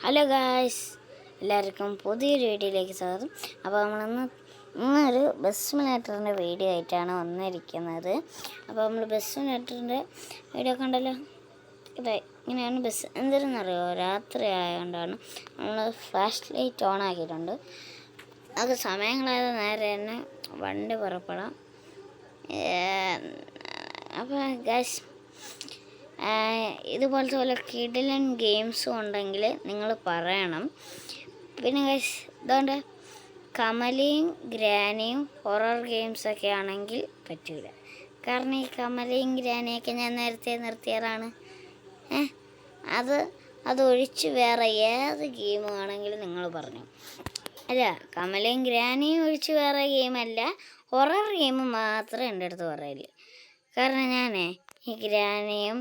Hello guys, എല്ലാവർക്കും പുതിയൊരു വീഡിയോയിലേക്ക് സ്വാഗതം. അപ്പോൾ ഇന്നൊരു ബസ് സിമുലേറ്ററിൻ്റെ വീഡിയോ ആയിട്ടാണ് വന്നിരിക്കുന്നത്. അപ്പോൾ നമ്മൾ ബസ് സിമുലേറ്ററിൻ്റെ വീഡിയോ കണ്ടല്ലോ. ഇങ്ങനെയാണ് ബസ്. എന്തിനെന്നറിയോ, രാത്രി ആയതുകൊണ്ടാണ് നമ്മൾ ഫ്ലാഷ് ലൈറ്റ് ഓൺ ആക്കിയിട്ടുണ്ട്. അത് സമയങ്ങളായത് നേരെ തന്നെ വണ്ടി പുറപ്പെടാം. അപ്പോൾ ഗായ്സ്, ഇതുപോലത്തെ പോലെ കിടിലൻ ഗെയിംസും ഉണ്ടെങ്കിൽ നിങ്ങൾ പറയണം. പിന്നെ ഗൈസ്, ഇതുകൊണ്ട് കമലയും ഗ്രാനിയും ഹൊറർ ഗെയിംസൊക്കെ ആണെങ്കിൽ പറ്റില്ല. കാരണം ഈ കമലയും ഗ്രാനിയൊക്കെ ഞാൻ നേരത്തെ നിർത്തിയതാണ്. അതൊഴിച്ച് വേറെ ഏത് ഗെയിമാണെങ്കിലും നിങ്ങൾ പറഞ്ഞു. അല്ല, കമലയും ഗ്രാനിയും ഒഴിച്ച് വേറെ ഗെയിമല്ല, ഹൊറർ ഗെയിം മാത്രമേ എൻ്റെ അടുത്ത് പറയില്ല. കാരണം ഞാനേ ഈ ഗ്രാനിയും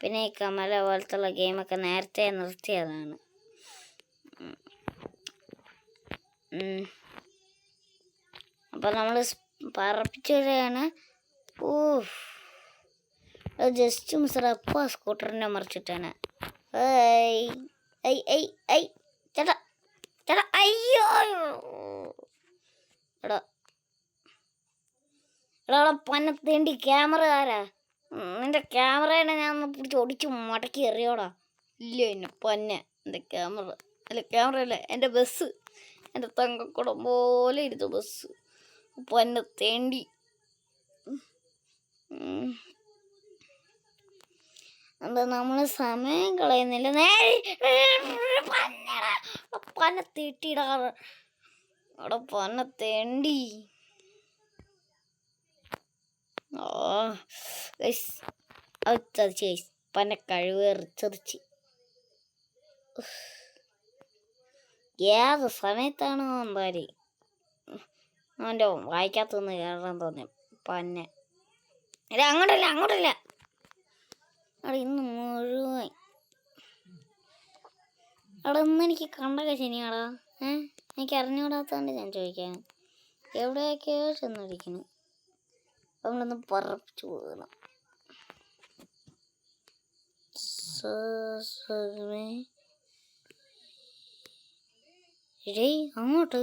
പിന്നെ ഈ കമല പോലത്തുള്ള ഗെയിമൊക്കെ നേരത്തെ നിർത്തിയതാണ്. അപ്പോൾ നമ്മൾ പറപ്പിച്ചു വരികയാണ്. ജസ്റ്റ് മിസ്റ്റർ അപ്പോൾ സ്കൂട്ടറിൻ്റെ മറിച്ചിട്ടാണ്. ചേട്ടാ ചേട്ടാ, അയ്യോ എടാ എടാ പന്നത്തേണ്ടി ക്യാമറക്കാരാ, നിൻ്റെ ക്യാമറേനെ ഞാൻ ഒന്ന് പിടിച്ച് ഒടിച്ച് മടക്കി എറിയോടാ. ഇല്ല എന്നെ പൊന്നെ, എൻ്റെ ക്യാമറ അല്ല, ക്യാമറ അല്ല, എൻ്റെ ബസ്, എൻ്റെ തങ്കക്കുടം പോലെ ഇരുന്നു ബസ്. പൊന്നെ തേണ്ടി. എന്താ നമ്മൾ സമയം കളയുന്നില്ല. പന്നെ തീട്ടിടാ, അവിടെ പന്നെ തേണ്ടി. ചതിച്ച് പന്നെ കഴിവേറിച്ചതിച്ച്. ഏത് സമയത്താണോ എന്തായാലും അവൻ്റെ വായിക്കാത്തൊന്ന് കയറാൻ തോന്നി പന്നെ. അല്ല, അങ്ങോട്ടല്ല അവിടെ ഇന്ന് മുഴുവൻ അവിടെ ഇന്ന് എനിക്ക് കണ്ടൊക്കെ ശനിയാടാ. എനിക്ക് അറിഞ്ഞുകൂടാത്തതുകൊണ്ട് ഞാൻ ചോദിക്കാൻ. എവിടെയൊക്കെയോ ചെന്നിരിക്കുന്നു. നമ്മളൊന്ന് പറപ്പിച്ചു പോകണം. അങ്ങോട്ട്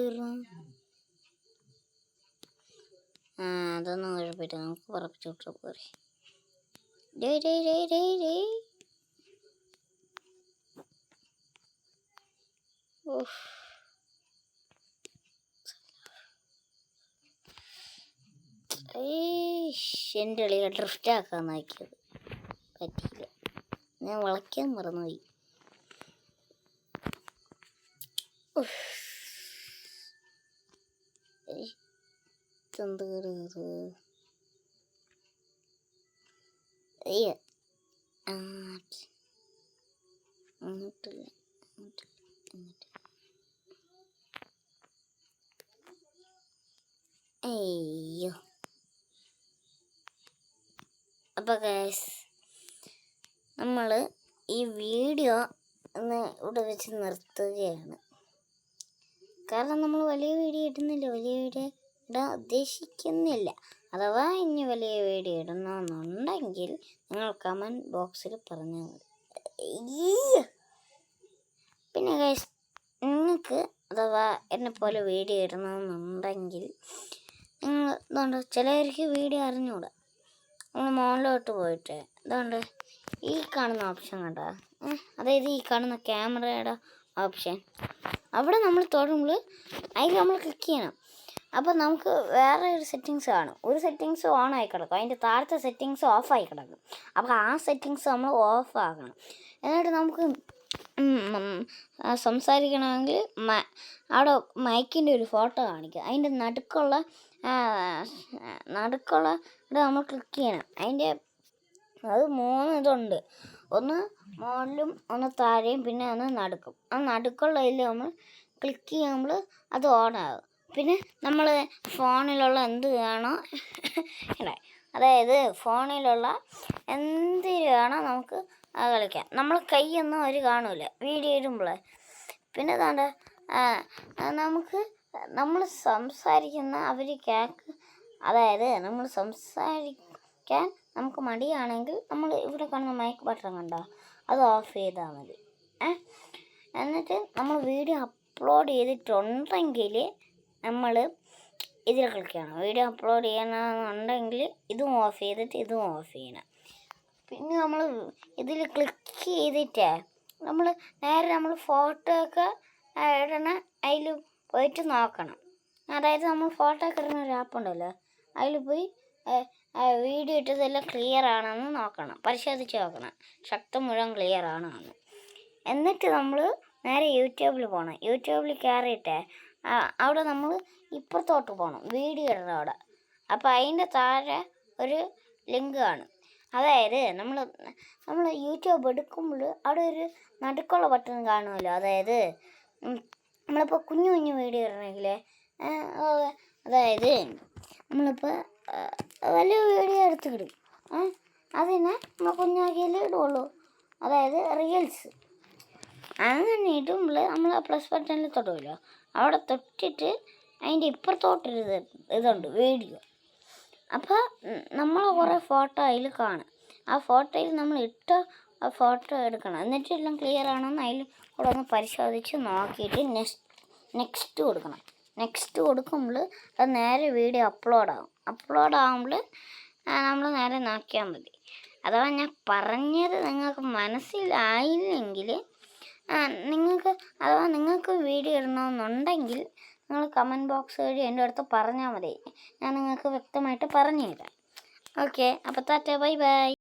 അതൊന്നും കുഴപ്പമില്ല, നമുക്ക് പറപ്പിച്ചു വിട്ടാൽ പോരെ. എൻ്റെ കളിയെ ഡ്രിഫ്റ്റ് ആക്കാൻ നോക്കിയത് പറ്റിയില്ല, ഞാൻ വളയ്ക്കാൻ മറന്നുപോയി. എന്ത് കയറിയത്? അങ്ങോട്ടില്ല. അയ്യോ. അപ്പോൾ ഗൈസ്, നമ്മൾ ഈ വീഡിയോ ഒന്ന് ഇവിടെ വെച്ച് നിർത്തുകയാണ്. കാരണം നമ്മൾ വലിയ വീഡിയോ ഇടുന്നില്ല, വലിയ വീഡിയോ ഇടാൻ ഉദ്ദേശിക്കുന്നില്ല. അഥവാ ഇനി വലിയ വീഡിയോ ഇടണമെന്നുണ്ടെങ്കിൽ നിങ്ങൾ കമൻറ്റ് ബോക്സിൽ പറഞ്ഞാൽ മതി. പിന്നെ ഗൈസ്, നിങ്ങൾക്ക് അഥവാ എന്നെപ്പോലെ വീഡിയോ ഇടണമെന്നുണ്ടെങ്കിൽ നിങ്ങൾ ഇതുകൊണ്ട് ചിലവർക്ക് വീഡിയോ അറിഞ്ഞുകൂടാ. നമ്മൾ മുകളിലോട്ട് പോയിട്ട് ഇതുകൊണ്ട് ഈ കാണുന്ന ഓപ്ഷൻ കണ്ടോ, അതായത് ഈ കാണുന്ന ക്യാമറയുടെ ഓപ്ഷൻ, അവിടെ നമ്മൾ തൊടുമ്പോൾ അതിൽ നമ്മൾ ക്ലിക്ക് ചെയ്യണം. അപ്പോൾ നമുക്ക് വേറെ ഒരു സെറ്റിങ്സ് കാണും. ഒരു സെറ്റിങ്സ് ഓൺ ആയി കിടക്കും, അതിൻ്റെ താഴത്തെ സെറ്റിങ്സ് ഓഫായി കിടക്കും. അപ്പോൾ ആ സെറ്റിങ്സ് നമ്മൾ ഓഫ് ആക്കണം. എന്നിട്ട് നമുക്ക് സംസാരിക്കണമെങ്കിൽ അവിടെ മൈക്കിൻ്റെ ഒരു ഫോട്ടോ കാണിക്കും. അതിൻ്റെ നടുക്കുള്ള ഇവിടെ നമ്മൾ ക്ലിക്ക് ചെയ്യണം. അതിൻ്റെ അത് 3 ഇതുണ്ട്, ഒന്ന് മുകളിലും ഒന്ന് താഴെയും പിന്നെ ഒന്ന് നടുക്കും. ആ നടുക്കുള്ളതിൽ നമ്മൾ ക്ലിക്ക് ചെയ്യുമ്പോൾ അത് ഓണാകും. പിന്നെ നമ്മൾ ഫോണിലുള്ള എന്ത് വേണോ അതായത് ഫോണിലുള്ള എന്തിനാണോ നമുക്ക് അത് കളിക്കാം. നമ്മൾ കൈയൊന്നും അവർ കാണില്ല വീഡിയോ ഇടുമ്പോൾ. പിന്നെ അതാണ്ട് നമ്മൾ സംസാരിക്കുന്ന അവർ അതായത് നമ്മൾ സംസാരിക്കാൻ നമുക്ക് മടിയാണെങ്കിൽ നമ്മൾ ഇവിടെ കാണുന്ന മൈക്ക് ബട്ടൺ കണ്ടോ, അത് ഓഫ് ചെയ്താൽ മതി. എന്നിട്ട് നമ്മൾ വീഡിയോ അപ്ലോഡ് ചെയ്തിട്ടുണ്ടെങ്കിൽ നമ്മൾ ഇതിൽ ക്ലിക്ക് ചെയ്യണം. വീഡിയോ അപ്ലോഡ് ചെയ്യണമെന്നുണ്ടെങ്കിൽ ഇതും ഓഫ് ചെയ്തിട്ട് ഇതും ഓഫ് ചെയ്യണം. പിന്നെ നമ്മൾ ഇതിൽ ക്ലിക്ക് ചെയ്തിട്ട് നമ്മൾ നേരെ നമ്മൾ ഫോട്ടോ ഒക്കെ ഇടണ അതിൽ പോയിട്ട് നോക്കണം. അതായത് നമ്മൾ ഫോട്ടോ ഒക്കെ ഇടുന്ന ഒരു ആപ്പ് ഉണ്ടല്ലോ, അതിൽ പോയി വീഡിയോ ഇട്ടതെല്ലാം ക്ലിയർ ആണെന്ന് നോക്കണം, പരിശോധിച്ച് നോക്കണം ശക്തി മുഴുവൻ ക്ലിയർ ആണോ എന്ന്. എന്നിട്ട് നമ്മൾ നേരെ യൂട്യൂബിൽ പോകണം. യൂട്യൂബിൽ കയറിയിട്ട് അവിടെ നമ്മൾ ഇപ്പുറത്തോട്ട് പോകണം, വീഡിയോ ഇടണം അവിടെ. അപ്പോൾ അതിൻ്റെ താഴെ ഒരു ലിങ്ക് കാണും. അതായത് നമ്മൾ യൂട്യൂബ് എടുക്കുമ്പോൾ അവിടെ ഒരു നടുക്കുള്ള ബട്ടൺ കാണുമല്ലോ. അതായത് നമ്മളിപ്പോൾ കുഞ്ഞു കുഞ്ഞു വീഡിയോ ഇടണമെങ്കിൽ, അതായത് നമ്മളിപ്പോൾ വലിയ വീഡിയോ എടുത്തിടും, അതിനെ നമ്മൾ കുഞ്ഞാക്കിയാലേ ഇടുള്ളൂ. അതായത് റീൽസ് അങ്ങനെ ഇടുമ്പോൾ നമ്മൾ ആ പ്ലസ് ബട്ടണിൽ തൊടുമല്ലോ, അവിടെ തൊട്ടിട്ട് അതിൻ്റെ ഇപ്പുറത്തോട്ടൊരു ഇതുണ്ട് വീഡിയോ. അപ്പോൾ നമ്മൾ കുറേ ഫോട്ടോ അതിൽ കാണും. ആ ഫോട്ടോയിൽ നമ്മൾ ഇട്ട ആ ഫോട്ടോ എടുക്കണം. എന്നിട്ട് എല്ലാം ക്ലിയർ ആണെന്ന് അതിൽ കൂടെ ഒന്ന് പരിശോധിച്ച് നോക്കിയിട്ട് നെക്സ്റ്റ് കൊടുക്കണം. നെക്സ്റ്റ് കൊടുക്കുമ്പോൾ അത് നേരെ വീഡിയോ അപ്ലോഡ് ആകുമ്പോൾ നമ്മൾ നേരെ നോക്കിയാൽ മതി. അഥവാ ഞാൻ പറഞ്ഞത് നിങ്ങൾക്ക് മനസ്സിലായില്ലെങ്കിൽ നിങ്ങൾക്ക് വീഡിയോ ഇടണമെന്നുണ്ടെങ്കിൽ നിങ്ങൾ കമൻറ്റ് ബോക്സ് വഴി എൻ്റെ അടുത്ത് പറഞ്ഞാൽ മതി, ഞാൻ നിങ്ങൾക്ക് വ്യക്തമായിട്ട് പറഞ്ഞു തരാം. ഓക്കെ, അപ്പോൾ ടാറ്റ, ബൈ ബൈ.